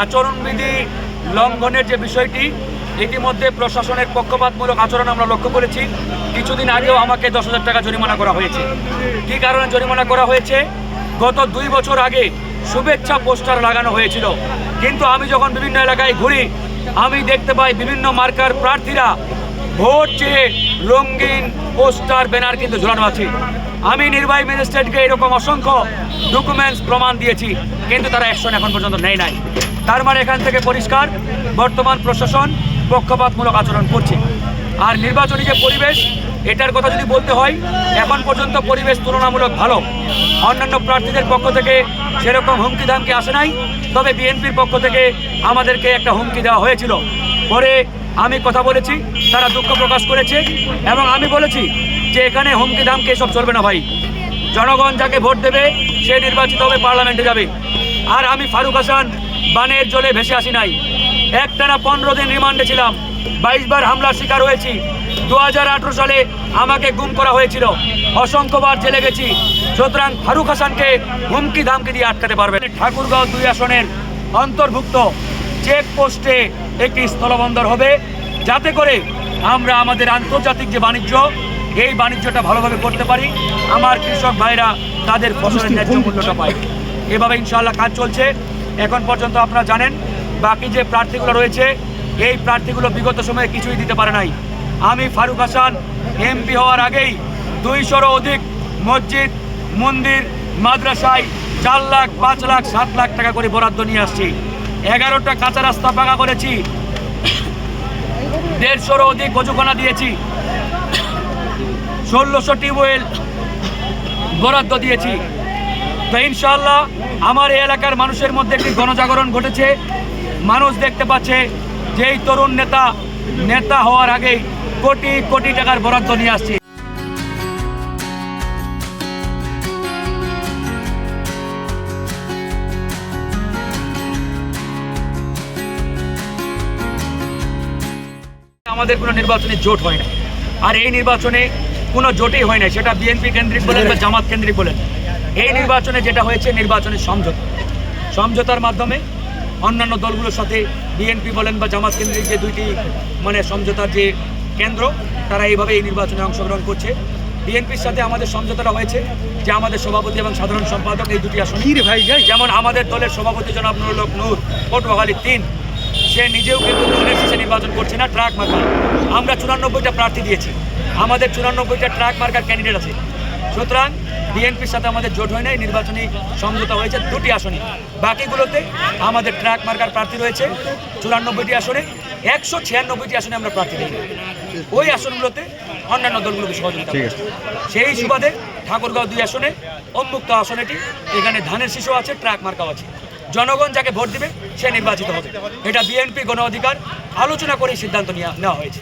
আচরণবিধি লঙ্ঘনের যে বিষয়টি ইতিমধ্যে প্রশাসনের পক্ষপাতমূলক আচরণ আমরা লক্ষ্য করেছি। কিছুদিন আগেও আমাকে 10,000 টাকা জরিমানা করা হয়েছে। কী কারণে জরিমানা করা হয়েছে? গত 2 বছর আগে শুভেচ্ছা পোস্টার লাগানো হয়েছিল, কিন্তু আমি যখন বিভিন্ন এলাকায় ঘুরি আমি দেখতে পাই বিভিন্ন মার্কার প্রার্থীরা ভোট চেয়ে রঙিন পোস্টার ব্যানার কিন্তু ঝোলানো আছে। আমি নির্বাহী ম্যাজিস্ট্রেটকে এরকম অসংখ্য ডকুমেন্টস প্রমাণ দিয়েছি, কিন্তু তারা অ্যাকশন এখন পর্যন্ত নেয় নাই। তার মানে এখান থেকে পরিষ্কার বর্তমান প্রশাসন পক্ষপাতমূলক আচরণ করছে। আর নির্বাচনী যে পরিবেশ, এটার কথা যদি বলতে হয়, এখন পর্যন্ত পরিবেশ তুলনামূলক ভালো। অন্যান্য প্রার্থীদের পক্ষ থেকে সেরকম হুমকি ধামকি আসে নাই, তবে বিএনপির পক্ষ থেকে আমাদেরকে একটা হুমকি দেওয়া হয়েছিল। পরে আমি কথা বলেছি, তারা দুঃখ প্রকাশ করেছে এবং আমি বলেছি যে এখানে হুমকি ধামকি এসব চলবে না ভাই। জনগণ যাকে ভোট দেবে সে নির্বাচিত হবে, পার্লামেন্টে যাবে। আর আমি ফারুক হাসান বানের জলে ভেসে আসি নাই। একটানা 15 দিন রিমান্ডে ছিলাম, 22 বার হামলার শিকার হয়েছি। 2018 সালে আমাকে গুম করা হয়েছিল, অসংখ্যবার জেলে গেছি। সুতরাং ফারুক হাসানকে হুমকি ধামকি দিয়ে আটকাতে পারবে। ঠাকুরগাঁও 2 আসনের অন্তর্ভুক্ত চেকপোস্টে একটি স্থলবন্দর হবে, যাতে করে আমরা আমাদের আন্তর্জাতিক যে বাণিজ্য, এই বাণিজ্যটা ভালোভাবে করতে পারি, আমার কৃষক ভাইরা তাদের ফসলের ন্যায্য মূল্যটা পায়। এভাবে ইনশাআল্লাহ কাজ চলছে। এখন পর্যন্ত আপনারা জানেন বাকি যে প্রার্থীগুলো রয়েছে, এই প্রার্থীগুলো বিগত সময়ে কিছুই দিতে পারে নাই। আমি ফারুক হাসান এমপি হওয়ার আগেই 200-রও অধিক মসজিদ, মন্দির, মাদ্রাসায় 4 লাখ, 5 লাখ, 7 লাখ টাকা করে বরাদ্দ নিয়ে আসছি। 11টা কাঁচা রাস্তা পাকা করেছি, 150-রও অধিক অজুখানা দিয়েছি, 1600 টিউবওয়েল বরাদ্দ দিয়েছি। তো ইনশাআল্লাহ আমার এই এলাকার মানুষের মধ্যে একটি গণজাগরণ ঘটেছে। মানুষ দেখতে পাচ্ছে যে এই তরুণ নেতা হওয়ার আগেই কোটি কোটি টাকার বরাদ্দ নিয়ে আসছে। আমাদের কোনো নির্বাচনী জোট হয় না, আর এই নির্বাচনে কোনো জোটই হয় না, সেটা বিএনপি কেন্দ্রিক বলেন বা জামাত কেন্দ্রিক বলেন। এই নির্বাচনে যেটা হয়েছে নির্বাচনের সমঝোতার মাধ্যমে অন্যান্য দলগুলোর সাথে বিএনপি বলেন বা জামাত কেন্দ্রিক যে দুইটি সমঝোতার যে কেন্দ্র, তারা এইভাবে এই নির্বাচনে অংশগ্রহণ করছে। বিএনপির সাথে আমাদের সমঝোতাটা হয়েছে যে আমাদের সভাপতি এবং সাধারণ সম্পাদক এই দুটি আসন, যেমন আমাদের দলের সভাপতি জনাব নুরুল হক নূর পটুয়াখালী 3, সে নিজেও কিন্তু দলের শেষে নির্বাচন করছে না, ট্রাক মার্কার। আমরা 94টা প্রার্থী দিয়েছি, আমাদের 94টা ট্রাক মার্কার ক্যান্ডিডেট আছে। সুতরাং বিএনপির সাথে আমাদের জোট হয় নাই, নির্বাচনী সমঝোতা হয়েছে 2টি আসনে। বাকিগুলোতে আমাদের ট্রাক মার্কার প্রার্থী রয়েছে 94টি আসনে, 196টি আসনে আমরা প্রার্থী দিই। ওই আসনগুলোতে অন্যান্য দলগুলোকে সহযোগিতা করছে। সেই সুবাদে ঠাকুরগাঁও 2 আসনে উন্মুক্ত আসনেটি, এখানে ধানের শীষ আছে, ট্রাক মার্কাও আছে। জনগণ যাকে ভোট দিবে সে নির্বাচিত হবে। এটা বিএনপি গণ অধিকার আলোচনা করেই সিদ্ধান্ত নেওয়া হয়েছে।